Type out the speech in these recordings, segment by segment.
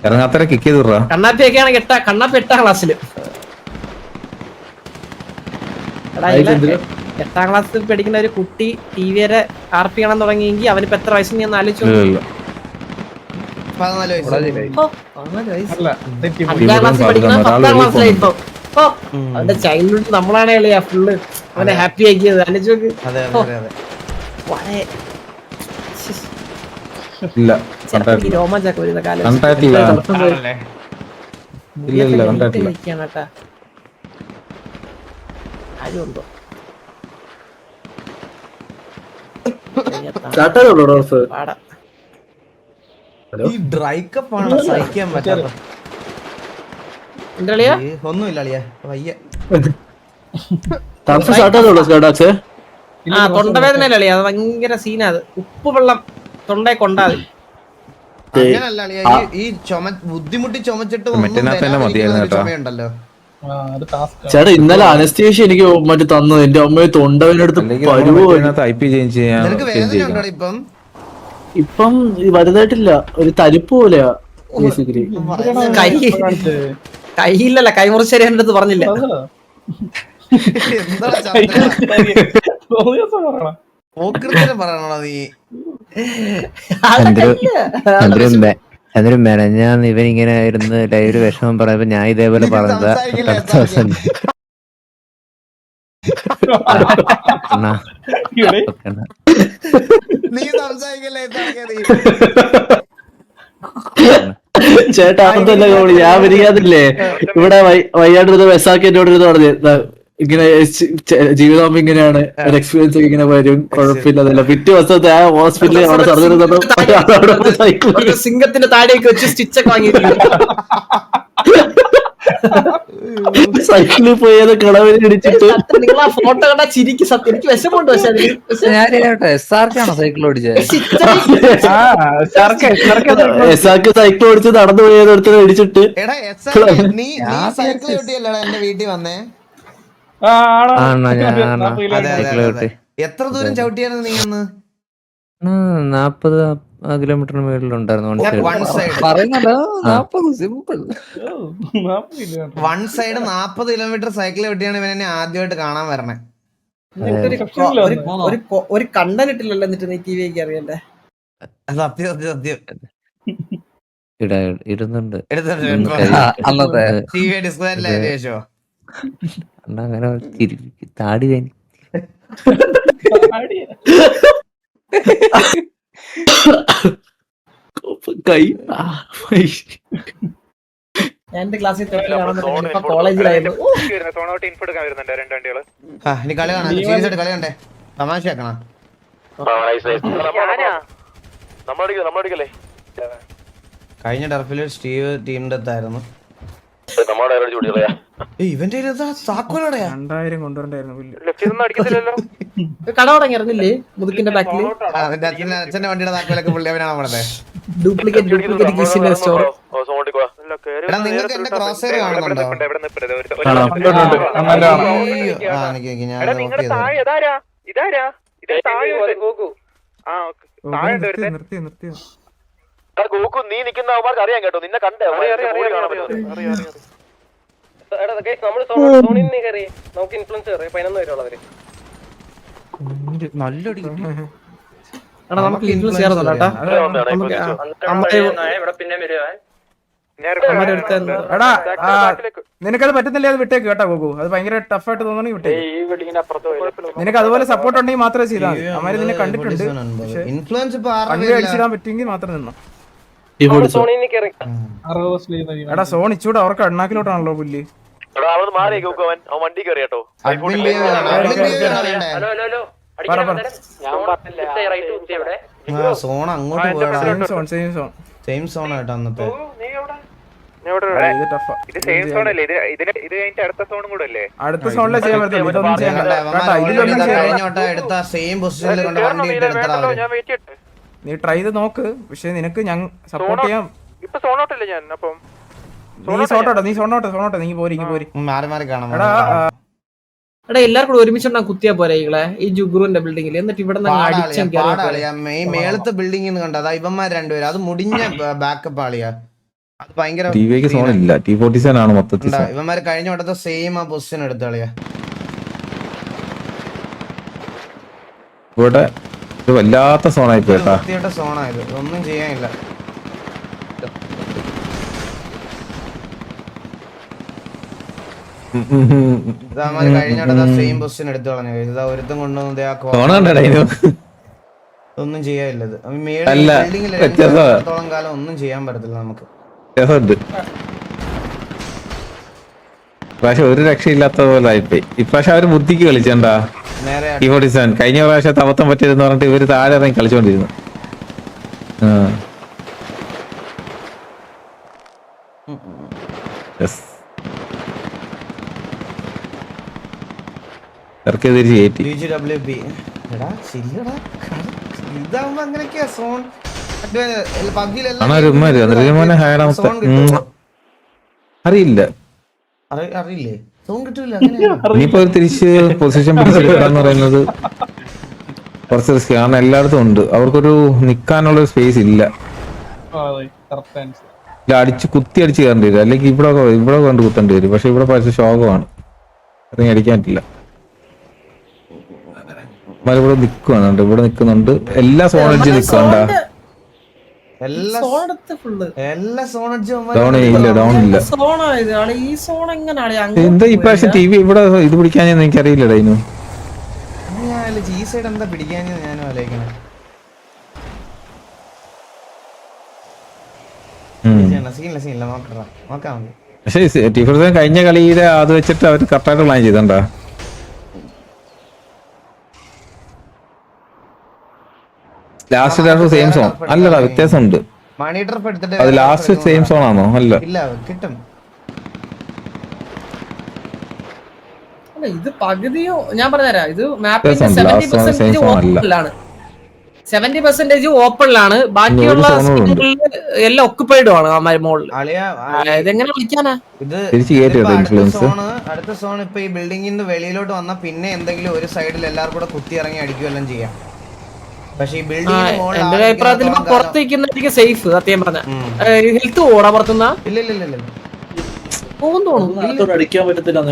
ഇറങ്ങാത്തര kick ചെയ്ത് വിടുക. കണ്ണാപ്പിയൊക്കെയാണ് കണ്ണാപ്പി 8ാം ക്ലാസ്സില്. 8ാം ക്ലാസ്സിൽ പഠിക്കുന്ന ഒരു കുട്ടി ടി വി വരെ RP കാണാൻ തുടങ്ങിയെങ്കിൽ അവനിപ്പോ എത്ര വയസ്സ് ഞാൻ ആലോചിച്ചു. 5ാം ക്ലാസ്സിൽ പഠിക്കുന്ന 10ാം ക്ലാസ്സിലായി ഇപ്പൊ. അവന്റെ ചൈൽഡ്ഹുഡ് നമ്മളാണ് ഫുള്ള് അവനെ ഹാപ്പി ആക്കിയത്. ആലോചിച്ചു രോമാഞ്ചൊക്കെ വരുന്ന കാലം. കാര്യമുണ്ടോ? തൊണ്ടവേദന അളിയാ, അത് ഭയങ്കര സീനാ. അത് ഉപ്പ് വെള്ളം തൊണ്ടയെ കൊണ്ടാതി. ഈ ബുദ്ധിമുട്ടി ചുമച്ചിട്ട് ചുമയുണ്ടല്ലോ. ചേട്ടാ ഇന്നലെ അനസ്തേഷ്യ എനിക്ക് മറ്റേ തന്നത് എന്റെ അമ്മയെ തൊണ്ടവേനെടുത്ത് ഇപ്പം വലുതായിട്ടില്ല, ഒരു തരിപ്പ് പോലെയാ ബേസിക്കലി. കൈയില്ലല്ല, കൈമുറിശ്ശേരി എന്റെ അടുത്ത് പറഞ്ഞില്ല. എന്നിട്ടും ഞാൻ ഇവനിങ്ങനെ ഇരുന്ന് ലൈവ് വിഷമം പറയുമ്പോ ഞാൻ ഇതേപോലെ പറഞ്ഞത് അടുത്ത ദിവസം ചേട്ടാ അതല്ല കോളി, ഞാൻ വരികയാതില്ലേ ഇവിടെ വയ്യാണ്ടിരുന്ന വെസാക്കി എന്നോട് ഇരുന്ന് പറഞ്ഞു ഇങ്ങനെ ജീവിതം ഇങ്ങനെയാണ്, ഒരു എക്സ്പീരിയൻസ് ഒക്കെ ഇങ്ങനെ വരും, കുഴപ്പമില്ല. പിറ്റേ ദിവസത്തെ ആ ഹോസ്പിറ്റലിൽ അവിടെ സർജറി സിംഗത്തിന്റെ താഴേക്ക് വെച്ച് സ്റ്റിച്ചൊക്കെ വാങ്ങിയിട്ടുണ്ട്. സൈക്കിളിൽ പോയത് കിളവിനെ ഇടിച്ചിട്ട് നിങ്ങൾ ആ ഫോട്ടോ കണ്ടാ ചിരിക്കും. സത്യം എനിക്ക് വിഷമമുണ്ട്. സൈക്കിൾ ഓടിച്ചത് എസാക്ക് സൈക്കിൾ ഓടിച്ച് നടന്നു പോയത് എടുത്ത് ഇടിച്ചിട്ട്. എന്റെ വീട്ടിൽ വന്നേ എത്ര ദൂരം ചവിട്ടിയായിരുന്നു നീ ഒന്ന്? 40 കിലോമീറ്ററിന് മേളിലുണ്ടായിരുന്നു. വൺ സൈഡ് 40 കിലോമീറ്റർ സൈക്കിൾ ചവിട്ടിയാണ് ഇവൻ എന്നെ ആദ്യമായിട്ട് കാണാൻ വരണേ. ഒരു കണ്ടന്റ് ഇട്ടില്ലല്ലോ എന്നിട്ട് നീ TV ഒക്കെ അറിയണ്ടേ? സത്യം സത്യം സത്യം ഇടുന്നുണ്ട്. അന്നത്തെ TV ഡിസ്പ്ലേ ശേഷോ അങ്ങനെ താടി വേണ്ടി കൈ എന്റെ ക്ലാസ്സിൽ കോളേജിലായിരുന്നു. ഇനി കളി കാണാം, സീരിയസ് ആയിട്ട് കളി കണ്ടേ, തമാശ ആക്കണ. കഴിഞ്ഞ ടർഫില് സ്റ്റീവ് ടീമിന്റെ അടുത്തായിരുന്നു. ഇവന്റെ കട തുടങ്ങിയിരുന്നില്ലേ മുതുക്കിന്റെ ബാക്കില്? അച്ഛന്റെ വണ്ടിയുടെ താക്കോലൊക്കെ പുള്ളി അവനാണ് പറഞ്ഞത്. Duplicate store. എടാ നിങ്ങൾക്ക് എന്റെ ക്രോസ് ഹെയർ കാണുന്നുണ്ടോ? നീ നിൽക്കുന്ന അവന്മാർക്ക് അറിയാൻ കേട്ടോ, നിന്നെ കണ്ടേ നല്ലൊടി നമുക്ക് ഇൻഫ്ലുവൻസ് ചെയ്യാറുണ്ടോ കേട്ടാ? നിനക്കത് പറ്റുന്നില്ല, അത് വിട്ടേക്ക് കേട്ടോ ഗോകു. അത് ഭയങ്കര ടഫായിട്ട് തോന്നണെങ്കിൽ വിട്ടേക്ക്. നിനക്ക് അതുപോലെ സപ്പോർട്ട് ഉണ്ടെങ്കിൽ മാത്രമേ ചെയ്താൽ മതി. അവര് നിന്നെ കണ്ടിട്ടുണ്ട്, കണ്ടു അടിച്ചിടാൻ പറ്റുമെങ്കിൽ മാത്രം നിന്നോ. എടാ സോൺ ഇച്ചൂടെ അവർക്ക് അണ്ണാക്കിലോട്ടാണല്ലോ പുല്ല്. വണ്ടി കയറിയാട്ടോ. സോൺ അങ്ങോട്ട് സെയിം സോൺ ആയിട്ടോ അന്നത്തെ. അടുത്ത സോണിലെ ചെയ്യാൻ പറ്റില്ല. എടുത്ത സെയിം പൊസിഷനിൽ കൊണ്ട് വണ്ടി നീ ട്രൈ ചെയ്ത് നോക്ക്. പക്ഷെ നിനക്ക് ഞാൻ സപ്പോർട്ട് ചെയ്യാം. നീ സോട്ടോട്ടെ നീ പോരി. മാറി മാറി കാണാം. എടാ എടാ എല്ലാവർക്കും കൂടെ ഒരുമിച്ചുണ്ടാ കുത്തിയാ പോരെ ഈകളെ ഈ ജുഗ്രുവിന്റെ ബിൽഡിംഗിൽ എന്നിട്ട് ഇവിടെ പാടാളിയാ മേളത്തെ ബിൽഡിംഗ് കണ്ട അതാ ഇവന്മാർ രണ്ടുപേരും അത് മുടിഞ്ഞ ബാക്കപ്പ് ആളിയാ അത് ഭയങ്കര ടിവിക്ക് സോണില്ല T47 ആണ് മൊത്തത്തിൽ ഇവന്മാര് കഴിഞ്ഞ വട്ടത്തെ സെയിം ആ പൊസിഷൻ എടുത്ത കളിയാ ഇവിടെ ഒരു വല്ലാത്ത സോണായി പോയിട്ടാ വൃത്തിയായിട്ട സോണായത് ഒന്നും ചെയ്യാനില്ല ഇതാമാര് കഴിഞ്ഞ വട്ടത്തെ സെയിം പൊസിഷൻ എടുത്തു കളഞ്ഞു ഇതാ ഒരുത്തം കൊണ്ടുവന്നത് ആ ഒന്നും ചെയ്യാനില്ലത് ബിൽഡിംഗിലോളം കാലം ഒന്നും ചെയ്യാൻ പറ്റത്തില്ല നമുക്ക് പക്ഷെ ഒരു രക്ഷയില്ലാത്ത പോലെ ആയിപ്പോയി ഇപ്രാവശ്യം അവര് ബുദ്ധിക്ക് കളിച്ചണ്ടാ T47 കഴിഞ്ഞ പ്രാവശ്യത്തെ അബദ്ധം പറ്റിയെന്ന് പറഞ്ഞിട്ട് ഇവര് താഴെ ഇറങ്ങി കളിച്ചോണ്ടിരുന്നു തിരിച്ച് കയറ്റി ഇതാവുമ്പോ അങ്ങനെയൊക്കെയാ സോൺ അറിയില്ല അറിയില്ലേ സോൺ കിട്ടൂല ഇനിയിപ്പോ തിരിച്ച് പൊസിഷൻ പിടിച്ചെടുക്കാന്ന് പറയുന്നത് കുറച്ച് റിസ്ക് കാരണം എല്ലായിടത്തും ഉണ്ട് അവർക്കൊരു നിക്കാനുള്ള സ്പേസ് ഇല്ല അടിച്ച് കുത്തി അടിച്ച് കയറേണ്ടി വരും അല്ലെങ്കിൽ ഇവിടെ കൊണ്ട് കുത്തേണ്ടി വരും പക്ഷെ ഇവിടെ പൈസ ശോകമാണ് ഇറങ്ങി അടിക്കാൻ പറ്റില്ല ഇവിടെ നിക്കുവാണ് ഇവിടെ നിക്കുന്നുണ്ട് എല്ലാ സോൺ അടിച്ച് നിക്കണ്ട ഡൗൺ ഇല്ല ഡൗൺ ഇല്ല എന്താ ഇപ്രാവശ്യം TV ഇവിടെ ഇത് പിടിക്കാൻ എനിക്കറിയില്ല ഡൈനു എന്താ പിടിക്കാൻ ഞാനും ആലോചിക്കണേ പക്ഷെ T47 കഴിഞ്ഞ കളിയിലെ അത് വെച്ചിട്ട് അവര് കറക്റ്റായിട്ട് പ്ലാൻ ചെയ്തണ്ടാ ലാസ്റ്റ് സെയിം സോൺ അല്ലടാ വ്യത്യാസമുണ്ട് അത് ലാസ്റ്റ് സെയിം സോൺ ആണോ അല്ല കിട്ടും ഇത് പകുതിയോ ഞാൻ പറഞ്ഞുതരാം ഇത് മാപ്പിന്റെ 70% ഓപ്പണിലാണ് ബാക്കിയുള്ള എല്ലാം ഒക്കുപ്പൈഡും ആണ് മോളിൽ ഇതെങ്ങനെ വിളിക്കാനാ അടുത്ത സോൺ ഇപ്പൊ ഈ ബിൽഡിംഗിന്റെ വെളിയിലോട്ട് വന്നാ പിന്നെ എന്തെങ്കിലും ഒരു സൈഡിൽ എല്ലാവർക്കും കൂടെ കുത്തി ഇറങ്ങി അടിക്കുമെല്ലാം ചെയ്യാം പക്ഷെ ഈ എന്റെ അഭിപ്രായത്തിൽ പുറത്ത് നിൽക്കുന്നതായിരിക്കും സേഫ് സത്യം പറഞ്ഞ ഹെൽത്ത് പോടാ പുറത്തുനിന്നാ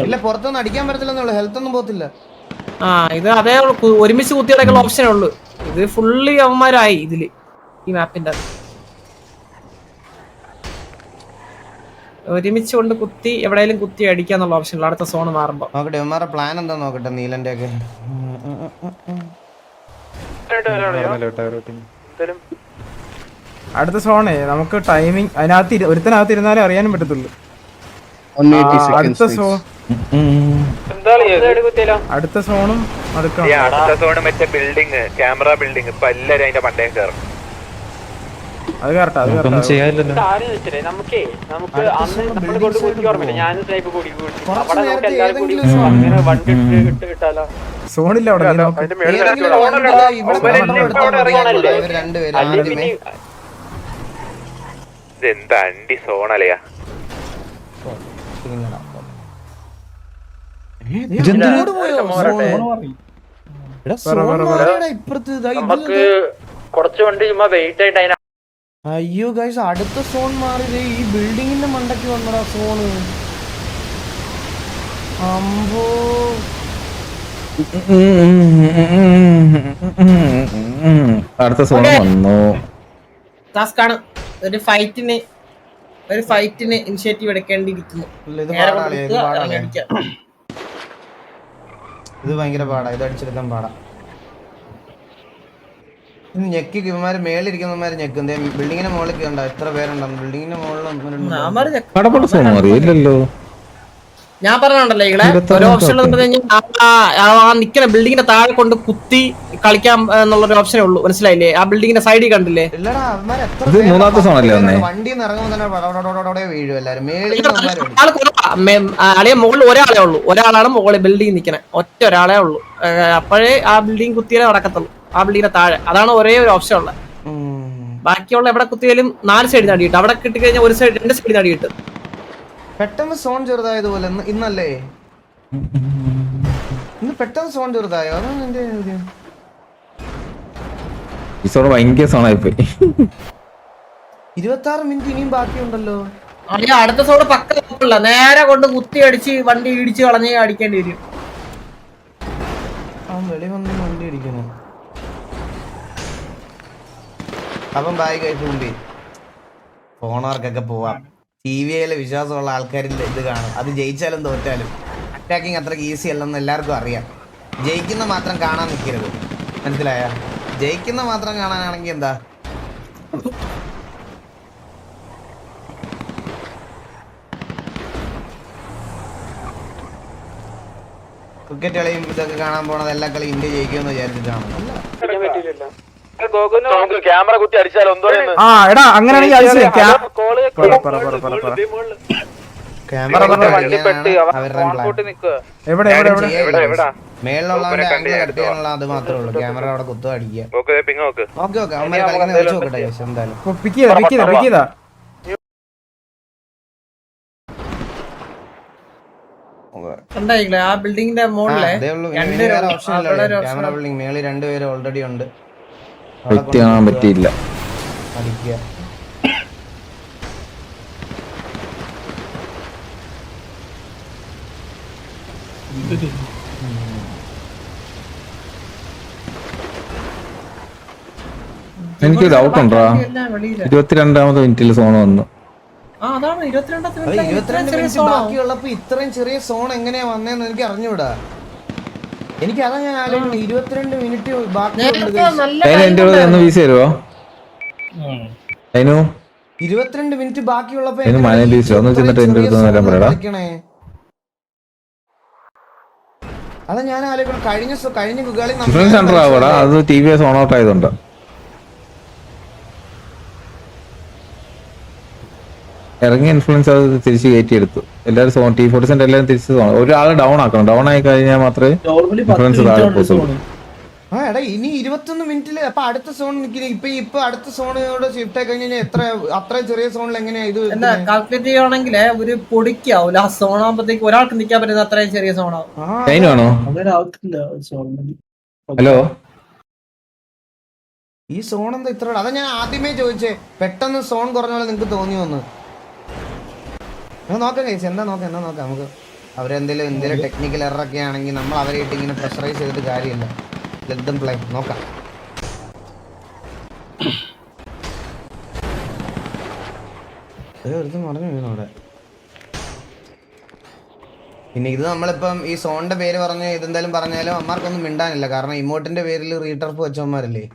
ഇല്ല പുറത്തൊന്നും അടിക്കാൻ പറ്റത്തില്ലെന്നുള്ളു ഹെൽത്ത് ഒന്നും പോകത്തില്ല ഇത് അതേ ഒരുമിച്ച് കുത്തിയടക്കുള്ള ഓപ്ഷനേ ഉള്ളു ഇത് ഫുള്ളി അവന്മാരായി ഇതില് ഈ മാപ്പിന്റെ ഒരുമിച്ച് കൊണ്ട് കുത്തി എവിടെയെങ്കിലും കുത്തി അടിക്കാന്നുള്ള ഓപ്ഷൻ അടുത്ത സോൺ മാറുമ്പോ നോക്കട്ടെ പ്ലാൻ എന്താ നോക്കട്ടെ നീലന്റെ ഒക്കെ അടുത്ത സോണേ നമുക്ക് ടൈമിംഗ് അതിനകത്ത് ഒരുത്തനകത്ത് ഇരുന്നാലേ അറിയാനും പറ്റത്തുള്ളൂ അടുത്ത സോണും മറ്റേ ബിൽഡിങ് ക്യാമറ ബിൽഡിങ് ഇപ്പൊ എല്ലാരും അതിന്റെ പണ്ടേ കയറും അത് കറക്റ്റാ സോണില്ല അവിടെ ഇതെന്താ അണ്ടി സോണലയാ കുറച്ച് വണ്ടി ചുമ്മാ വെയിറ്റ് ആയിട്ട് അയ്യോ ഗൈസ് അടുത്ത സോൺ മാറിയത് ഈ ബിൽഡിങ്ങിന്റെ മണ്ടയ്ക്ക് വന്നടാ സോണ് അമ്പോ അടുത്ത സോൺ വന്നു ടാസ്കാണ് ഒരു ഫൈറ്റിന് ഇനിഷ്യേറ്റീവ് എടുക്കേണ്ടിയിരിക്കുന്നു ഇത് ഭയങ്കര പാടാ ഇത് അടിച്ചെടുക്കാൻ പാടാ ഞെക്കി ഇവന്മാര് മേളിരിക്കുന്നവന്മാര് ഞെക്കും ബിൽഡിങ്ങിന്റെ മുകളിൽ കണ്ട എത്ര പേരുണ്ടാവും ബിൽഡിങ്ങിന്റെ മുകളിലല്ലോ ഞാൻ പറഞ്ഞുണ്ടല്ലോ ഇവിടെ ഒരു ഓപ്ഷൻ നിക്കുന്ന ബിൽഡിങ്ങിന്റെ താഴെ കൊണ്ട് കുത്തി കളിക്കാം എന്നുള്ളൊരു ഓപ്ഷനേ ഉള്ളൂ മനസ്സിലായില്ലേ ആ ബിൽഡിങ്ങിന്റെ സൈഡിൽ കണ്ടില്ലേ മൂന്നാമത്തെ സോണല്ലേ അളിയ മുകളിൽ ഒരാളെ ഉള്ളൂ ഒരാളാണ് മുകളിൽ ബിൽഡിംഗ് നിൽക്കണേ ഒറ്റ ഒരാളെ ഉള്ളൂ അപ്പോഴേ ആ ബിൽഡിംഗ് കുത്തിയാലേ നടക്കത്തുള്ളൂ ആ ബിൽഡിങ്ങിന്റെ താഴെ അതാണ് ഒരേ ഒരു ഓപ്ഷൻ ഉള്ളത് ബാക്കിയുള്ള എവിടെ കുത്തിയാലും 4 സൈഡ് നടി കിട്ടും അവിടെ കിട്ടിക്കഴിഞ്ഞാൽ ഒരു സൈഡ് 2 സൈഡ് നടി കിട്ടും പെട്ടെന്ന് സോൺ ചെറുതായതുപോലെ ഇന്നല്ലേ പെട്ടെന്ന് സോൺ ചെറുതായോ? അതാണ് എന്റെ ഒരു ഈ സോൺ ഭയങ്കര സോണായിപ്പോയി. 26 മിനിറ്റ് ഇനിയും ബാക്കിയുണ്ടല്ലോ. അളിയ അടുത്ത സോണ് പക്കല്ല, നേരെ കൊണ്ട് കുത്തി അടിച്ച് വണ്ടി ഇടിച്ച് കളഞ്ഞ് അടിക്കേണ്ടി വരും. വെളി വന്ന് വണ്ടി അടിക്കുന്നു. അപ്പം ബായ് കഴിച്ച് മുമ്പേ ഫോണവർക്കൊക്കെ പോവാം. TVയിലെ വിശ്വാസമുള്ള ആൾക്കാരിൽ ഇത് കാണും. അത് ജയിച്ചാലും തോറ്റാലും അറ്റാക്കിങ് അത്രയ്ക്ക് ഈസി അല്ലെന്ന് എല്ലാവർക്കും അറിയാം. ജയിക്കുന്ന മാത്രം കാണാൻ നിൽക്കരുത്, മനസ്സിലായ? ജയിക്കുന്ന മാത്രം കാണാനാണെങ്കിൽ എന്താ ക്രിക്കറ്റ് കളിയും ഇതൊക്കെ കാണാൻ പോണത് എല്ലാ കളി ഇന്ത്യ ജയിക്കുമെന്ന് വിചാരിച്ചിട്ടാണ്. ക്യാമറ കുത്തി അടിച്ചാലോ എന്തോ ആ എടാ അങ്ങനെയാണെങ്കിൽ ക്യാമറ എവിടെ മേളിലുള്ളവന്റെ ആംഗിൾ കട്ട് ചെയ്യാനുള്ള അത് മാത്രമേ ഉള്ളൂ. ക്യാമറ അവിടെ കുത്തുക അടിക്കുക. ഓക്കെ അവന്മാര് കളിക്കുന്ന വെച്ച് നോക്കട്ടെ. എന്തായാലും പിക്ക് ചെയ്താ കണ്ടായില്ലേ ആ ബിൽഡിങ്ങിന്റെ മുകളിലെ ക്യാമറ ബിൽഡിംഗ് മേളിൽ 2 പേര് ഓൾറെഡി ഉണ്ട്. വ്യക്തി കാണാൻ പറ്റിയില്ല. അടിക്കുക. എനിക്ക് ഡൗട്ട് ഉണ്ടോ? 22ാമത്തെ മിനിറ്റിൽ സോൺ വന്നു. അതാണ് 22 മിനിറ്റ് ബാക്കിയുള്ളപ്പോ ഇത്രയും ചെറിയ സോൺ എങ്ങനെയാ വന്നേന്ന് എനിക്ക് അറിഞ്ഞൂടാ. എനിക്ക് അതാ ഞാൻ ആലോചിക്കുന്നത്. 22 മിനിറ്റ് ബാക്കിയുണ്ട്. എന്റെ ഒന്ന് വീശി തരുവോ? 22 മിനിറ്റ് ബാക്കിയുള്ളപ്പോ അതാ ഞാൻ ആലോചിക്കണം. കഴിഞ്ഞ കളി അത് TV സോൺ ഔട്ട് ആയതുകൊണ്ട് ഇറങ്ങിയ ഇൻഫ്ലുവൻസ് അത് തിരിച്ച് കയറ്റിയെടുത്തു. എല്ലാവരും സോൺ T40 എല്ലാവരും തിരിച്ച് സോൺ. ഒരാൾ ഡൗൺ ആക്കണം. ഡൗൺ ആയി കഴിഞ്ഞാൽ മാത്രമേ ഇൻഫ്ലുവൻസ് താഴെ പോകത്തുള്ളൂ. എടാ ഇനി 21 മിനിറ്റില് അപ്പൊ അടുത്ത സോൺ ഇപ്പൊ അടുത്ത സോണിനോട് ഷിഫ്റ്റ് ആയി കഴിഞ്ഞാൽ അത്രയും ചെറിയ സോണിൽ എങ്ങനെയാ ഇത് കാൽക്കുലേറ്റ് ചെയ്യുവാണെങ്കിൽ ഒരു പൊടിക്കാവൂല. ആ സോണാകുമ്പോഴത്തേക്ക് ഒരാൾക്ക് നിൽക്കാൻ പറ്റുന്ന അത്രയും ചെറിയ സോണാവും. ആണോ? ഹലോ, ഈ സോൺ എന്താ ഇത്ര? അതാ ഞാൻ ആദ്യമേ ചോദിച്ചേ, പെട്ടെന്ന് സോൺ കുറഞ്ഞ പോലെ നിങ്ങക്ക് തോന്നി വന്ന്. നോക്കാം കഴിച്ചു എന്താ നോക്കാം നമുക്ക്. അവരെന്തെങ്കിലും ടെക്നിക്കൽ എററൊക്കെ ആണെങ്കിൽ നമ്മൾ അവരെ ഇട്ട് ഇങ്ങനെ പ്രഷറൈസ് ചെയ്തിട്ട് കാര്യമില്ല. Let them play. നോക്കാം. മറിഞ്ഞു വീണവിടെ. പിന്നെ ഇത് നമ്മളിപ്പം ഈ സോണിന്റെ പേര് പറഞ്ഞ് ഇതെന്തായാലും പറഞ്ഞാലും അമ്മമാർക്കൊന്നും മിണ്ടാനില്ല. കാരണം ഇമോട്ടിന്റെ പേരിൽ റീടർഫ് വെച്ചവന്മാരല്ലേ.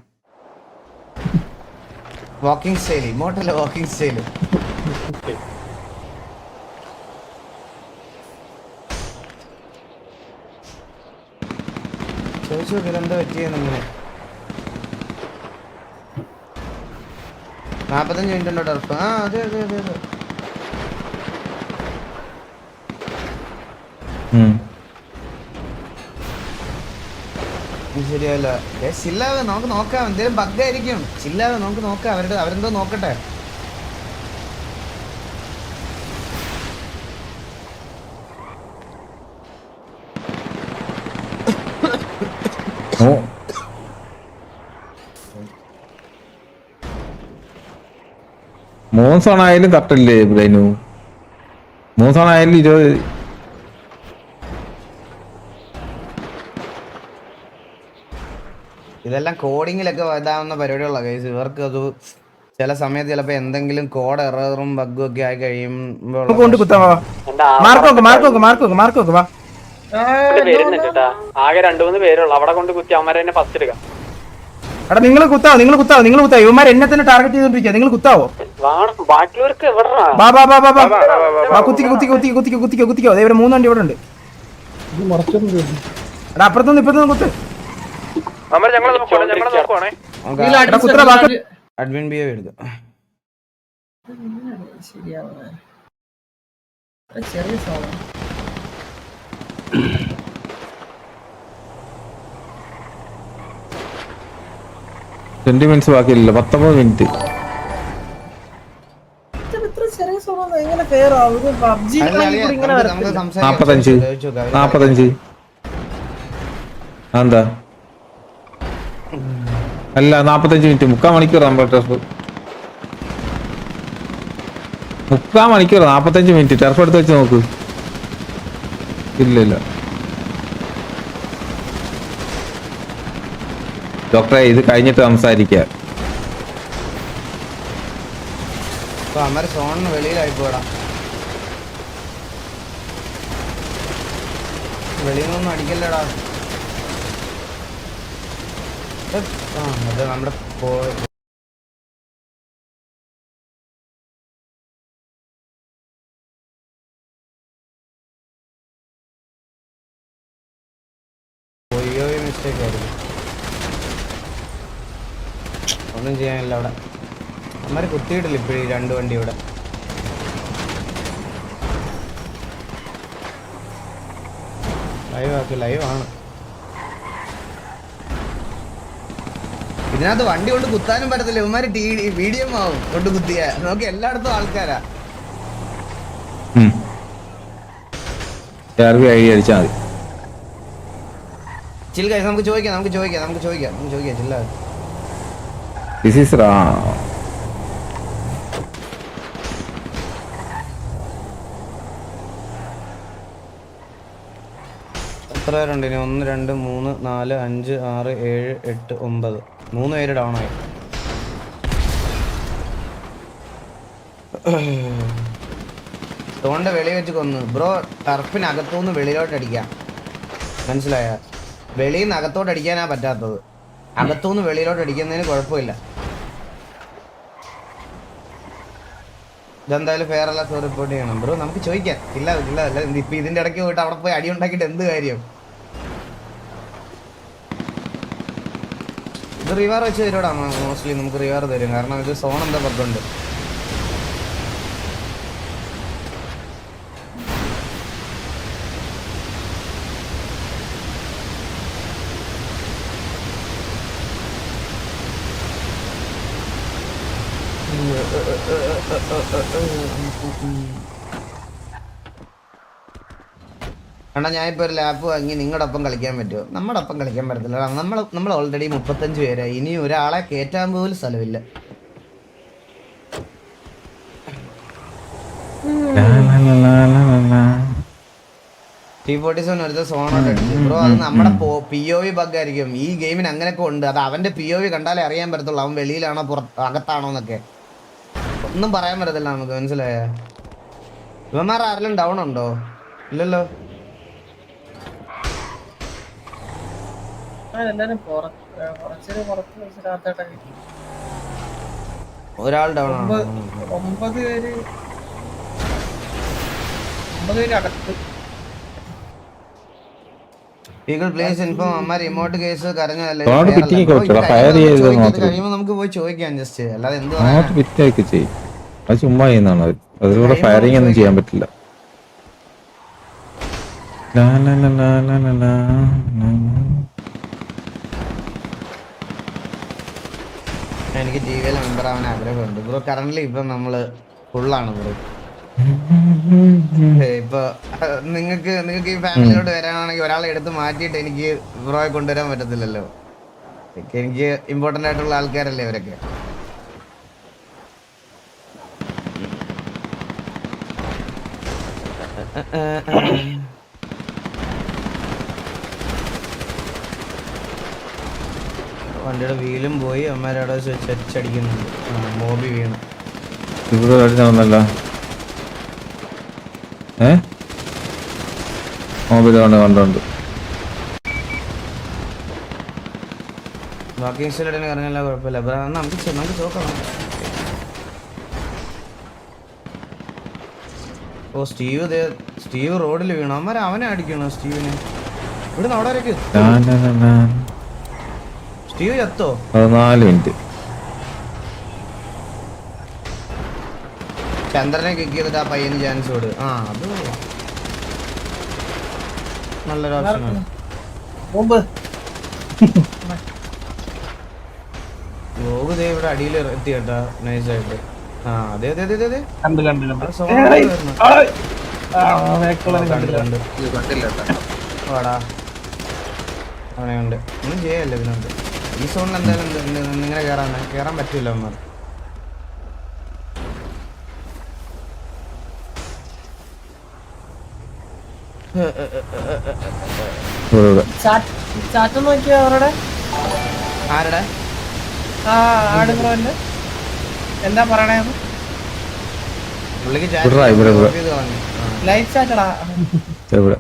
വാക്കിംഗ് സ്റ്റൈൽ ഇമോട്ടല്ല, വാക്കിംഗ് സ്റ്റൈൽ. ചോദിച്ചു എന്താ പറ്റിയെന്നിങ്ങനെ. 45 മിനിറ്റ് ഉണ്ടോ ടർഫ്? അതെ. ശരിയല്ല. ചില്ലാവ് നമുക്ക് നോക്കാം. എന്തേലും ബഗ്ഗായിരിക്കും. ചില്ലാവ് നമുക്ക് നോക്കാം. അവരെന്തോ നോക്കട്ടെ. മൂന്നോണായാലും കറക്റ്റല്ലേ ബ്രൈനു? മൂന്നോണായാലും 20. ഇതെല്ലാം കോഡിങ്ങിലൊക്കെ ഇതാവുന്ന പരിപാടിയുള്ള കേസ്. ഇവർക്ക് അത് ചില സമയത്ത് ചിലപ്പോ എന്തെങ്കിലും കോഡ് എററും ബഗ്ഗും ഒക്കെ ആയി കഴിയുമ്പോൾ ആകെ 2-3 പേരുള്ളൂ. അവിടെ കൊണ്ട് കുത്തി അവന്മാരെ തന്നെ ഫസ്റ്റ് എടുക്കാം. എടാ നിങ്ങൾ കുത്താവോ ഇവന്മാർ എന്നെ തന്നെ ടാർഗറ്റ് ചെയ്തോണ്ടിരിക്കുക. നിങ്ങൾ കുത്താവോ? ബാക്കിയുള്ളവർക്ക് കുത്തിക്കോ. അതേ 3 വണ്ടി ഇവിടെ ഉണ്ട്. എടാ അപ്പുറത്തുനിന്ന് ഇപ്പുറത്തുനിന്ന് കുത്ത്. അഡ്മിൻ ബി എടുക്കാം. ചെറിയ സോണ 20 മിനിറ്റ്സ് ബാക്കിയില്ല. 19 മിനിറ്റ്. ചെറിയ സോണ എങ്ങനെ ഫെയർ ആവും? 45. എന്താ അല്ല 45 മിനിറ്റ് 3/4 മണിക്കൂർ നമ്മുടെ ടർഫ് 3/4 മണിക്കൂർ 45 മിനിറ്റ് ടർഫ് എടുത്ത് വെച്ച് നോക്ക്. ഇല്ല ഡോക്ടറെ ഇത് കഴിഞ്ഞിട്ട് സംസാരിക്കാം. അമ്മ സോണിന് വെളിയിലായി പോടാ. വെളിയിൽ നിന്നൊന്നും അടിക്കല്ലടാ. അത് നമ്മുടെ മിസ്റ്റേക്ക് ആയിരിക്കും. ഒന്നും ചെയ്യാനില്ല അവിടെ. അമ്മമാര് കുത്തിയിട്ടില്ല ഇപ്പോഴും 2 വണ്ടി ഇവിടെ. ലൈവാണ്. ഇതിനകത്ത് വണ്ടി കൊണ്ട് കുത്താനും പറ്റത്തില്ല. ഇവന്മാര് വീഡിയോ ആവും കൊണ്ട് കുത്തിയ നോക്കി എല്ലായിടത്തും ആൾക്കാരാ. ഐഡിയ അടിച്ചാൽ മതി. ചിൽ ഗൈസ് നമുക്ക് ചോദിക്കാം ചില്ല. This is wrong. എത്ര പേരുണ്ട് ഇനി? 1 2 3 4 5 6 7 8 9 3 പേര് ഡൗൺ ആയി. തോണ്ട വെളി വെച്ച് കൊന്നു ബ്രോ. ടർഫിനകത്തുനിന്ന് വെളിയിലോട്ട് അടിക്കാം, മനസ്സിലായ? വെളിയിൽ നിന്ന് അകത്തോട്ട് അടിക്കാനാ പറ്റാത്തത്. അകത്തുനിന്ന് വെളിയിലോട്ട് അടിക്കുന്നതിന് കുഴപ്പമില്ല. ഇതെന്തായാലും ഫെയർ അല്ല, സോ റിപ്പോർട്ട് ചെയ്യണം ബ്രോ. നമുക്ക് ചോദിക്കാം. ഇല്ല ഇപ്പൊ ഇതിന്റെ ഇടയ്ക്ക് പോയിട്ട് അവിടെ പോയി അടി ഉണ്ടാക്കിയിട്ട് എന്ത് കാര്യം? ഇത് റിവാർ വെച്ച് തരുവാടാ മോസ്റ്റ്ലി. നമുക്ക് റിവാർ തരും, കാരണം ഇത് സോൺ എന്താ പറ്റുണ്ട്. കാരണം ഞാനിപ്പോ ഒരു ലാപ്പ് വാങ്ങി നിങ്ങളുടെ ഒപ്പം കളിക്കാൻ പറ്റുമോ? നമ്മുടെ ഒപ്പം കളിക്കാൻ പറ്റത്തില്ല. നമ്മൾ ഓൾറെഡി 35 പേരായി. ഇനി ഒരാളെ കയറ്റാൻ പോലും സ്ഥലമില്ല. T47 ഒരുത്ത സോണോട്ട് അടിച്ചു ബ്രോ. അത് നമ്മുടെ POV ബഗ് ആയിരിക്കും. ഈ ഗെയിമിന് അങ്ങനെയൊക്കെ ഉണ്ട്. അത് അവന്റെ POV കണ്ടാലേ അറിയാൻ പറ്റത്തുള്ളൂ അവൻ വെളിയിലാണോ അകത്താണോ എന്നൊക്കെ. ഒന്നും പറയാൻ പറ്റത്തില്ല നമുക്ക്, മനസ്സിലായ? ഇവന്മാർ ആരെങ്കിലും ഡൗൺ ഉണ്ടോ? ഇല്ലല്ലോ. ഒരാൾ ഡൗൺ ആണ്. 9 പേര് അകത്ത്. ഈഗിൾ പ്ലേസ് ഇൻഫോം അമ്മ റിമോട്ട് കേസ് കരഞ്ഞല്ലേ. കഴിയുമ്പോൾ നമുക്ക് പോയി ചോദിക്കാം ജസ്റ്റ്. അല്ലാതെ എന്ത് ചെയ്യും, അത് ചുമ്മാ ചെയ്യുന്നതാണ്. അതിലൂടെ ഫയറിംഗ് ഒന്നും ചെയ്യാൻ പറ്റില്ല. എനിക്ക് ടിവിയിൽ മെമ്പർ ആവാൻ ആഗ്രഹമുണ്ട് ബ്രോ. കറന്റ് ഇപ്പൊ നമ്മള് ഫുള്ളാണ് ബ്രോ. ഇപ്പൊ നിങ്ങൾക്ക് ഈ ഫാമിലിയോട് വരാനാണെങ്കിൽ ഒരാളെ എടുത്ത് മാറ്റിയിട്ട് എനിക്ക് ബ്രോയെ കൊണ്ടുവരാൻ പറ്റത്തില്ലല്ലോ. എനിക്ക് ഇമ്പോർട്ടന്റ് ആയിട്ടുള്ള ആൾക്കാരല്ലേ അവരൊക്കെ. വണ്ടിയുടെ വീലും പോയി. അമ്മമാരവിടെ വെച്ചടിക്കുന്നുണ്ട്. മോബി വീണ് ഇവിടെ അടിച്ചല്ല. മൊബൈലാണ് കണ്ടുണ്ട്. വാക്കിംഗ് സ്റ്റൈലിന് കറങ്ങല്ല, കുഴപ്പമില്ല. നമുക്ക് നോക്കാം. ഓ സ്റ്റീവ് റോഡിൽ വീണു. അവനെ അടിക്കണോ സ്റ്റീവിനെ? ഇവിടുന്ന് അവിടെ വരയ്ക്ക്. സ്റ്റീവ് ചത്തോ? 14 മിനിറ്റ്. ചന്ദ്രനെ കിക്ക് ചെയ്തിട്ട് ആ പയ്യന് ചാൻസ് കൊടു. അത് നല്ലൊരു ഓപ്ഷനാണ്. ലോക് ഇവിടെ അടിയിൽ എത്തി കേട്ടാ, നൈസായിട്ട്. അതെ വാടാ. അവനുണ്ട് ഒന്നും ചെയ്യല്ല ഇതിനുണ്ട്. ഈ സോണിൽ എന്തായാലും ഇങ്ങനെ കയറാൻ പറ്റൂല അവന്മാർ. ചാറ്റ് നോക്കിയോ അവരുടെ ആരുടെ ആ ആടുപ്രോന്റെ എന്താ പറയണേന്ന് പുള്ളിക്ക് ലൈവ് ചാറ്റടാ. ഇവിടെ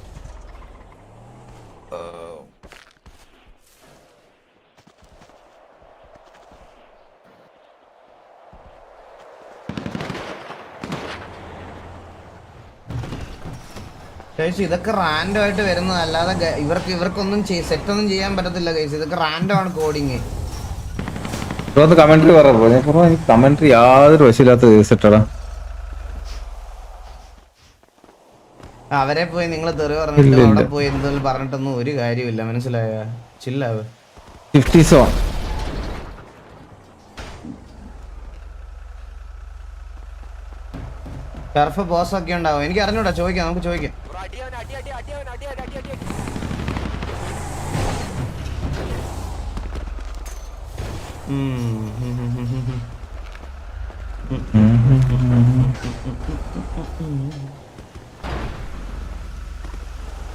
ഗൈസ് ഇതൊക്കെ റാൻഡം ആയിട്ട് വരുന്നത്, അല്ലാതെ ഇവർക്കൊന്നും സെറ്റൊന്നും ചെയ്യാൻ പറ്റത്തില്ല ഗൈസ്. ഇതൊക്കെ റാൻഡം ആണ് കോഡിങ്. കമന്ററി പറഞ്ഞു എനിക്ക് കമന്ററി യാതൊരു വശമില്ലാത്ത സെറ്റടാ. അവരെ പോയി നിങ്ങൾ തെറി പറഞ്ഞിട്ട് അവിടെ പോയി എന്തെങ്കിലും പറഞ്ഞിട്ടൊന്നും ഒരു കാര്യമില്ല, മനസ്സിലായ? ചില്ലാവ് 50 സോൺ. ടർഫ് ബോസ് ഒക്കെ ഉണ്ടാവും, എനിക്ക് അറിഞ്ഞൂടാ, ചോദിക്കാം, നമുക്ക് ചോദിക്കാം.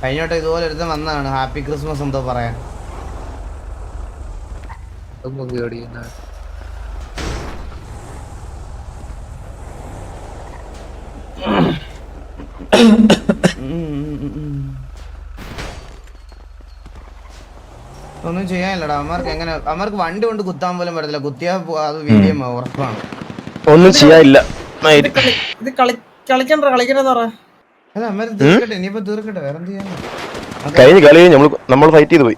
കഴിഞ്ഞോട്ടെ ഇതുപോലെ ഒരുത്തൻ വന്നതാണ് ഹാപ്പി ക്രിസ്മസ് എന്തോ പറയാൻ. ഒന്നും ചെയ്യാനില്ലടാ അവന്മാർക്ക് വണ്ടി കൊണ്ട് കുത്താൻ പോലും പറ്റത്തില്ല. കുത്തിയാ അത് വീഡിയോ ഉറപ്പാണ്. ഒന്നും ചെയ്യാനില്ല. ഇത് കളിക്കണ്ടെന്ന് പറ. അല്ല അമ്മര് തീർക്കട്ടെ, ഇനിയിപ്പോ തീർക്കട്ടെ, വേറെന്ത് ചെയ്യാൻ. കഴിഞ്ഞ കളി നമ്മൾ ഫൈറ്റ് ചെയ്ത് പോയി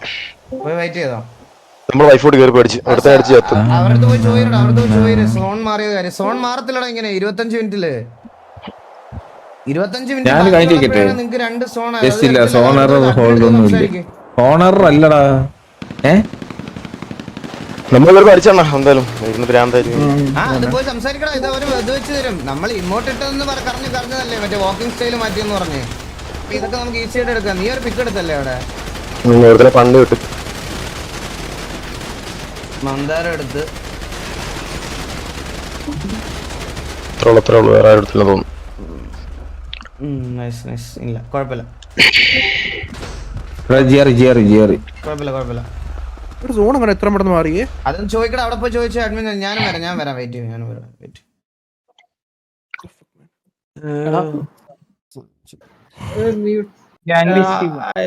വെയിറ്റ് ചെയ്തോ, നമ്മൾ വൈഫോട്ട് കയറി പേടിച്ച് അടുത്ത അടിച്ച് ചത്തു. അവരുടെ പോയി ചോദിക്കടാ, അവരുടെ പോയി ചോദിച്ചു. സോൺ മാറിയ കാര്യം സോൺ മാറത്തില്ലടാ ഇങ്ങനെ 25 മിനിറ്റില് 25 ഞാൻ കഴിഞ്ഞിരിക്കട്ടെ. മിനിറ്റ് നിങ്ങൾക്ക് 2 സോൺ സോണർ ഹോൾഡ് ഒന്നും ഇല്ല. ഓണർ അല്ലടാ. നമ്മൾ അടിച്ചണ്ണ എന്തായാലും ഭ്രാന്തായിരിക്കും. അത് പോയി സംസാരിക്കടാ. ഇത് അവര് ഇത് വെച്ച് തരും. നമ്മൾ ഇമോട്ട് ഇട്ടെന്ന് പറഞ്ഞതല്ലേ, മറ്റേ വാക്കിംഗ് സ്റ്റൈൽ മാറ്റിയെന്ന് പറഞ്ഞേ. ഇതൊക്കെ നമുക്ക് ഈസി ആയിട്ട് എടുക്കാം. നീ ഒരു പിക്ക് എടുത്തല്ലേ അവിടെ? പണ്ട് കിട്ടും മന്ദാരം എടുത്ത് അത്രേ ഉള്ളൂ, വേറെ ആരും എടുത്തില്ല തോന്നുന്നു. ഇല്ല കുഴപ്പമില്ല കുഴപ്പമില്ല. ഒരു സോൺ അങ്ങനെ എത്ര പെട്ടെന്ന് മാറിയേ? അതൊന്നും ചോദിക്കടാ, അവിടെ പോയി ചോദിച്ചു. അഡ്മിൻ ഞാൻ വരാം വെയിറ്റ് ചെയ്യും.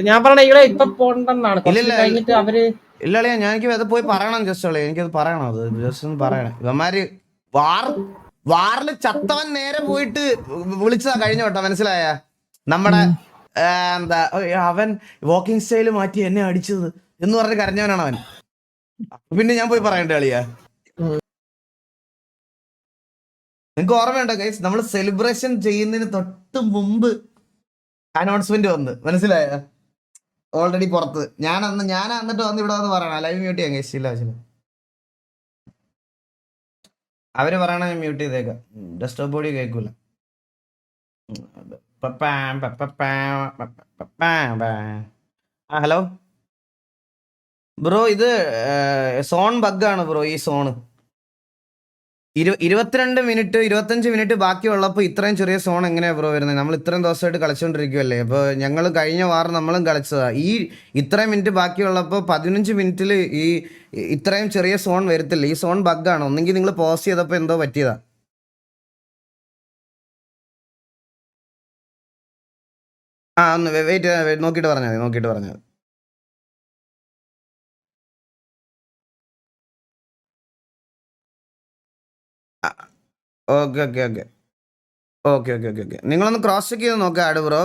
ഞാൻ പറഞ്ഞ ഇവിടെ ഇപ്പൊ പോണ്ടെന്നാണ് കഴിഞ്ഞിട്ട് അവര്. ഇല്ല ഞാൻ എനിക്ക് അത് പോയി പറയണം. ജസ്റ്റ് എനിക്കത് പറയണം, അത് ജസ്റ്റ് ഒന്ന് പറയണം. ഇവന്മാര് വാറില് ചത്തവൻ നേരെ പോയിട്ട് വിളിച്ചതാ കഴിഞ്ഞ വട്ടം, മനസ്സിലായ? നമ്മുടെ എന്താ അവൻ വാക്കിംഗ് സ്റ്റൈല് മാറ്റി എന്നെ അടിച്ചത് എന്ന് പറഞ്ഞ് കരഞ്ഞവനാണ് അവൻ. പിന്നെ ഞാൻ പോയി പറയണ്ടേ അളിയാ? നിങ്ങക്ക് ഓർമ്മയുണ്ടോ ഗൈസ്, നമ്മൾ സെലിബ്രേഷൻ ചെയ്യുന്നതിന് തൊട്ട് മുമ്പ് അനൗൺസ്മെന്റ് വന്ന്, മനസ്സിലായ? ഓൾറെഡി പുറത്ത് ഞാൻ എന്നിട്ട് വന്ന് ഇവിടെ വന്ന് പറയണം. ലൈവ് മ്യൂട്ട് ചെയ്യാൻ ഗൈസ്, ഇല്ല ആവശ്യമില്ല. അവര് പറയണ ഞാൻ മ്യൂട്ട് ചെയ്തേക്കാം. ഡെസ്ക്ടോപ്പ് ബോഡി കേൾക്കൂല. ഹലോ ബ്രോ, ഇത് സോൺ ബഗ്ഗാണ് ബ്രോ. ഈ സോണ് 22 മിനിറ്റ് 25 മിനിറ്റ് ബാക്കിയുള്ളപ്പോൾ ഇത്രയും ചെറിയ സോൺ എങ്ങനെയാ ബ്രോ വരുന്നത്? നമ്മൾ ഇത്രയും ദിവസമായിട്ട് കളിച്ചുകൊണ്ടിരിക്കുവല്ലേ. അപ്പോൾ ഞങ്ങൾ കഴിഞ്ഞ വാരം നമ്മളും കളിച്ചതാ. ഈ ഇത്രയും മിനിറ്റ് ബാക്കിയുള്ളപ്പോൾ 15 മിനിറ്റിൽ ഈ ഇത്രയും ചെറിയ സോൺ വരത്തില്ല. ഈ സോൺ ബഗ്ഗാണ്. ഒന്നെങ്കിൽ നിങ്ങൾ പോസ് ചെയ്തപ്പോൾ എന്തോ പറ്റിയതാ. ഒന്ന് വെയിറ്റ് നോക്കിയിട്ട് പറഞ്ഞാൽ മതി. ഓക്കെ. നിങ്ങളൊന്ന് ക്രോസ് ചെക്ക് ചെയ്ത് നോക്കാം ആഡ് ബ്രോ.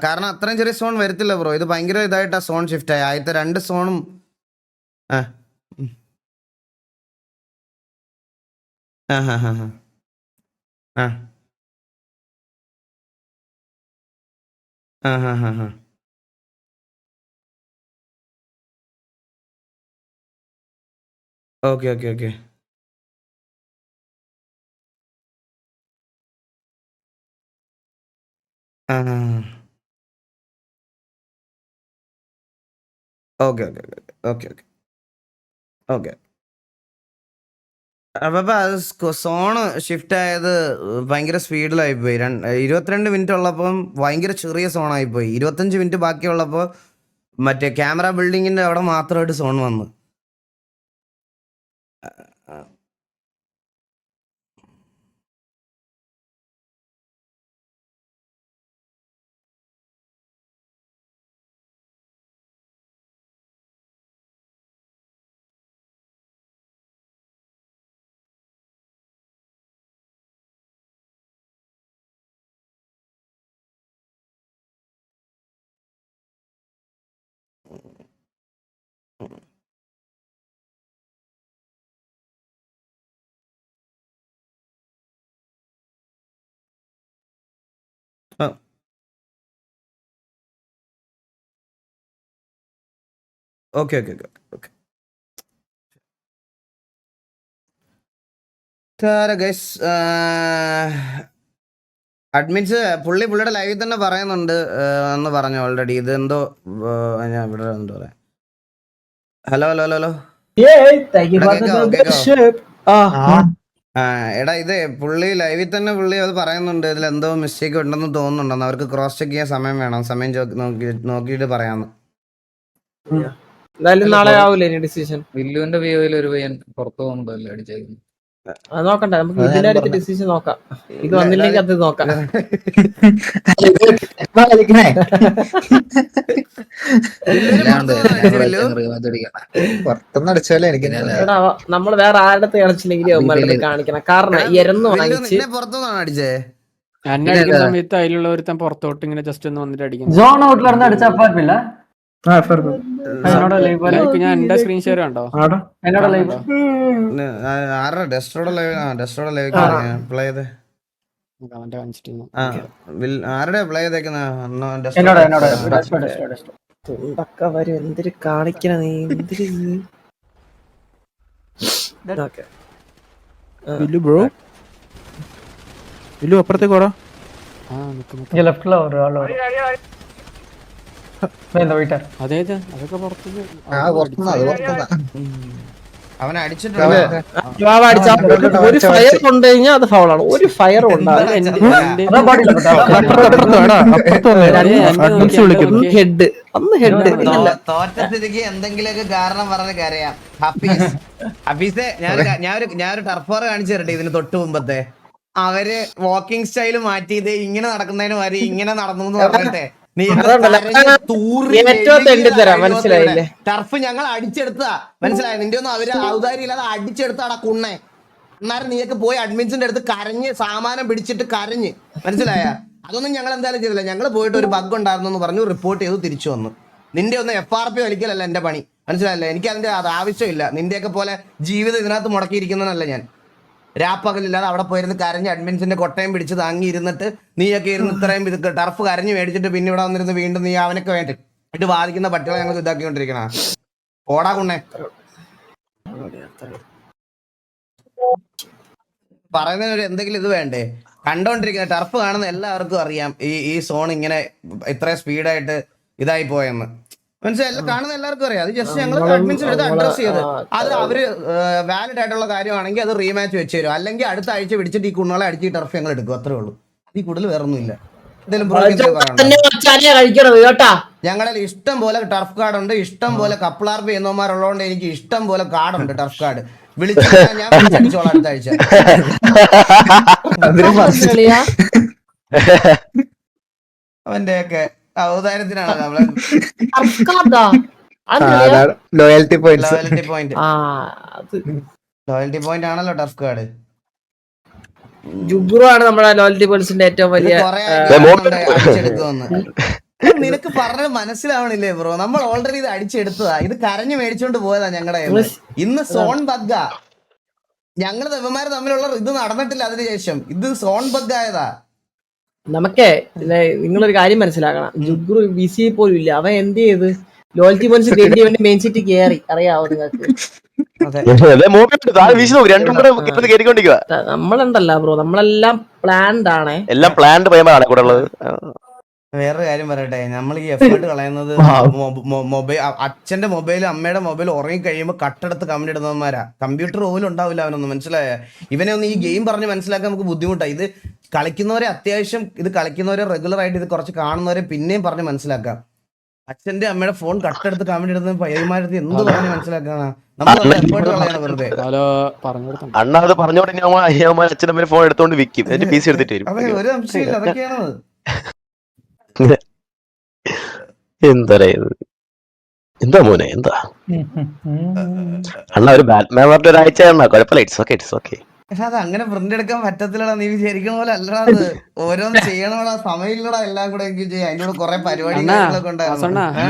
കാരണം അത്രയും ചെറിയ സോൺ വരത്തില്ല ബ്രോ. ഇത് ഭയങ്കര ഇതായിട്ടാ സോൺ ഷിഫ്റ്റ് ആയി. ആദ്യത്തെ 2 സോണും ആ okay. Okay okay okay okay okay. അപ്പൊ സോണ് ഷിഫ്റ്റ് ആയത് ഭയങ്കര സ്പീഡിലായി പോയി. 22 മിനിറ്റ് ഉള്ളപ്പം ഭയങ്കര ചെറിയ സോണായി പോയി. 25 മിനിറ്റ് ബാക്കിയുള്ളപ്പോൾ മറ്റേ ക്യാമറ ബിൽഡിങ്ങിന്റെ അവിടെ മാത്രമായിട്ട് സോൺ വന്നു. Okay okay okay okay. Guys admits പുള്ളിയുടെ ലൈവിൽ തന്നെ പറയുന്നുണ്ട് എന്ന് പറഞ്ഞു ഓൾറെഡി. ഇത് എന്തോ ഞാൻ ഇവിടെ എന്തോ പറയാം. ഹലോ ഹലോ ഹലോ ഹലോ എടാ ഇത് പുള്ളി ലൈവിൽ തന്നെ അത് പറയുന്നുണ്ട്. ഇതിൽ എന്തോ മിസ്റ്റേക്ക് ഉണ്ടെന്ന് തോന്നുന്നുണ്ടെന്ന്. അവർക്ക് ക്രോസ് ചെക്ക് ചെയ്യാൻ സമയം വേണം. സമയം നോക്കിയിട്ട് പറയാന്ന്. എന്തായാലും നാളെ ആവൂലേ ഡിസിഷൻ? വില്ലുവിന്റെ വിയോയിൽ ഒരു പയ്യൻ പുറത്തു പോകുന്നുണ്ടല്ലോ അടിച്ചേക്കുന്നു. അത് നോക്കണ്ട, നമുക്ക് ഇതിന്റെ കാര്യത്തിൽ ഡിസിഷൻ നോക്കാം. ഇത് വന്നില്ലെങ്കിൽ അത് നോക്കാം. എടാ നമ്മള് വേറെ ആരുടെ കളിച്ചില്ലെങ്കിൽ അവന്മാരുടെ കാണിക്കണം. കാരണം എരന്ന് വാങ്ങിച്ച് പുറത്തുനിന്നാണ് അടിച്ചേ. സമയത്ത് അതിലുള്ള ഒരുത്തൻ പുറത്തോട്ട് ഇങ്ങനെ ജസ്റ്റ് ഒന്ന് വന്നിട്ട് അടിക്കും. ജോൺ ഔട്ടിലർന്ന് അടിച്ചപ്പില്ല. ഞാൻ എന്റെ സ്ക്രീൻ ഷെയർ കണ്ടോ? ആരുടെ ഡെസ്ട്രോയുടെ ലൈവ് പ്ലേ ചെയ്ത് ആരുടെ പ്ലേ ചെയ്തേക്കുന്ന വരും. എന്തിരി കാണിക്കണ നീ? എന്തിരി അപ്പുറത്തേക്ക് അതൊക്കെ പുറത്തേക്ക് അവനെ അടിച്ചിട്ടുണ്ട്. ഒരു ഫയർ കൊണ്ട് കഴിഞ്ഞാൽ അത് ഫൗളാണ്. ഒരു ഫയർ ഹെഡ് തോറ്റ സ്ഥിതിക്ക് എന്തെങ്കിലുമൊക്കെ കാരണം പറഞ്ഞ് കരയാം. ഹഫീസെ ഞാനൊരു ടർഫോർ കാണിച്ചു തരട്ടെ. ഇതിന് തൊട്ട് മുമ്പത്തെ അവര് വാക്കിംഗ് സ്റ്റൈല് മാറ്റി ഇത് ഇങ്ങനെ നടക്കുന്നതിന് മാറി ഇങ്ങനെ നടന്നു എന്ന് പറഞ്ഞിട്ടെ മനസ്സിലായില്ലേ? ടർഫ് ഞങ്ങൾ അടിച്ചെടുത്തതാ. മനസ്സിലായി? നിന്റെ ഒന്നും അവര് ഔദാര്യം ഇല്ലാതെ അടിച്ചെടുത്താടാ കുണ്ണെ. എന്നാലും നീയൊക്കെ പോയി അഡ്മിൻസിന്റെ അടുത്ത് കരഞ്ഞ് സാമാനം പിടിച്ചിട്ട് കരഞ്ഞ്. മനസ്സിലായ? അതൊന്നും ഞങ്ങൾ എന്തായാലും ചെയ്തില്ല. ഞങ്ങൾ പോയിട്ട് ഒരു ബഗ് ഉണ്ടായിരുന്നു എന്ന് പറഞ്ഞു റിപ്പോർട്ട് ചെയ്തു തിരിച്ചു വന്നു. നിന്റെ ഒന്നും FRP വലിക്കലല്ല എന്റെ പണി. മനസ്സിലായല്ലേ? എനിക്ക് അതിന്റെ അത് ആവശ്യമില്ല. നിന്റെയൊക്കെ പോലെ ജീവിതം ഇതിനകത്ത് മുടക്കിയിരിക്കുന്നതല്ല ഞാൻ. രാപ്പകലില്ലാതെ അവിടെ പോയിരുന്ന് കരഞ്ഞ് അഡ്മിൻസിന്റെ കൊട്ടയം പിടിച്ച് താങ്ങി ഇരുന്നിട്ട് നീയൊക്കെ ഇരുന്ന് ഇത്രയും ടർഫ് കരഞ്ഞ് മേടിച്ചിട്ട് പിന്നെ ഇവിടെ വന്നിരുന്ന് വീണ്ടും നീ അവനൊക്കെ വേണ്ടിട്ട് ബാധിക്കുന്ന പട്ടികളെ ഞങ്ങൾ ഇതാക്കിക്കൊണ്ടിരിക്കണ. ഓടാ കുണ്ണെ പറയുന്നതിനൊരു എന്തെങ്കിലും ഇത് വേണ്ടേ? കണ്ടോണ്ടിരിക്കുന്ന ടർഫ് കാണുന്ന എല്ലാവർക്കും അറിയാം ഈ സോൺ ഇങ്ങനെ ഇത്ര സ്പീഡായിട്ട് ഇതായി പോയെന്ന്. മനസ്സിലായി? കാണുന്ന എല്ലാവർക്കും അറിയാം. അത് ജസ്റ്റ് ഞങ്ങൾ അഡ്മിൻസിന്റെ അടുത്ത് അഡ്രസ് ചെയ്ത് അത് അവര് വാലിഡ് ആയിട്ടുള്ള കാര്യമാണെങ്കിൽ അത് റീമാച്ച് വെച്ച് തരും. അല്ലെങ്കിൽ അടുത്ത ആഴ്ച പിടിച്ചിട്ട് ഈ കുണ്ണുകളെ അടിച്ച് ടർഫ് ഞങ്ങൾ എടുക്കും. അത്രേ ഉള്ളൂ. ഈ കൂടുതൽ വേറൊന്നുമില്ല. ഞങ്ങളുടെ ഇഷ്ടം പോലെ ടർഫ് കാർഡ് ഉണ്ട്. ഇഷ്ടം പോലെ കപ്പിളാർപ്പ് ചെയ്യുന്നവന്മാരുള്ളതുകൊണ്ട് എനിക്ക് ഇഷ്ടം പോലെ കാർഡുണ്ട്. ടർഫ് കാർഡ് വിളിച്ചു ഞാൻ അടിച്ചോളാം അടുത്ത ആഴ്ച. അവന്റെയൊക്കെ ഔദാര്യത്തിനാണ് നമ്മളെ ലോയൽറ്റി പോയിന്റ് ആണല്ലോ ടർഫ് കാർഡ്. ജുഗ്രു ആണ് നമ്മുടെ ലോയൽറ്റി പോയിന്റ്സിന്റെ ഏറ്റവും വലിയ. നിനക്ക് പറഞ്ഞത് മനസ്സിലാവണില്ലേ ബ്രോ? നമ്മൾ ഓൾറെഡി ഇത് അടിച്ചെടുത്തതാ. ഇത് കരഞ്ഞു മേടിച്ചോണ്ട് പോയതാ ഞങ്ങളുടെ. ഇന്ന് സോൺ ബഗ്ഗാ. ഞങ്ങള് ഇവന്മാര് തമ്മിലുള്ള ഇത് നടന്നിട്ടില്ല. അതിനുശേഷം ഇത് സോൺ ബഗ് ആയതാ. നമുക്കേ നിങ്ങളൊരു കാര്യം മനസ്സിലാക്കണം. ജുഗ്രു ബിസി പോലും ഇല്ല. അവൻ എന്ത് ചെയ്ത് ലോയൽറ്റി പോയിന്റ്സ് കേട്ടി അവന്റെ മെയിൻ സിറ്റി കയറി. അറിയാവോ നിങ്ങൾക്ക്? നമ്മളുണ്ടല്ലോ ബ്രോ, നമ്മളെല്ലാം പ്ലാൻഡ് ആണ്. എല്ലാം പ്ലാൻഡ് പയ്യന്മാരാണ് കൂടെ ഉള്ളത്. വേറൊരു കാര്യം പറയട്ടെ, നമ്മൾ ഈ എഫേർട്ട് കളയുന്നത് മൊബൈൽ, അച്ഛന്റെ മൊബൈൽ അമ്മയുടെ മൊബൈൽ ഉറങ്ങി കഴിയുമ്പോൾ കട്ടെടുത്ത് കമന്റ് ഇടുന്നവന്മാരാ. കമ്പ്യൂട്ടർ പോലും ഉണ്ടാവില്ല അവനൊന്നും, മനസ്സിലായ? ഇവനെ ഒന്ന് ഈ ഗെയിം പറഞ്ഞ് മനസ്സിലാക്കാൻ നമുക്ക് ബുദ്ധിമുട്ടാണ്. ഇത് കളിക്കുന്നവരെ അത്യാവശ്യം, ഇത് കളിക്കുന്നവരെ റെഗുലർ ആയിട്ട് ഇത് കുറച്ച് കാണുന്നവരെ പിന്നെയും പറഞ്ഞ് മനസ്സിലാക്കാം. അച്ഛന്റെ അമ്മയുടെ ഫോൺ കട്ടെടുത്ത് കമന്റ് ഇടുന്ന പയ്യന്മാരത്ത് എന്ത് പറഞ്ഞ് മനസ്സിലാക്കാനാ? നമ്മൾ എഫേർട്ട് കളയാണ് വെറുതെ. അണ്ണ അത് പറഞ്ഞോട്ടെ, അച്ഛൻ്റെ അമ്മ ഫോൺ എടുത്തോണ്ട് വിൽക്കും, എന്നിട്ട് പി സി എടുത്തിട്ട് വരും. അതെ, ഒരു അംശമില്ല, അതൊക്കെയാണ്. എന്താ ഇത്? എന്താ മോനെ, എന്താ അണ്ണ ഒരു ബാറ്റ്മാൻ പറഞ്ഞ ഒരാഴ്ച അണ്ണ കുഴപ്പമില്ല. It's okay, it's okay. പക്ഷെ അത് അങ്ങനെ പ്രിന്റ് എടുക്കാൻ പറ്റത്തില്ലടാ, നീ വിചാരിക്കണ പോലെ അല്ലടാ. അത് ഓരോന്ന് ചെയ്യണോടാ, സമയമില്ലടാ എല്ലാം കൂടെ ചെയ്യാൻ. അതിനോട് കുറെ പരിപാടികളൊക്കെ ഉണ്ടായിരുന്നു.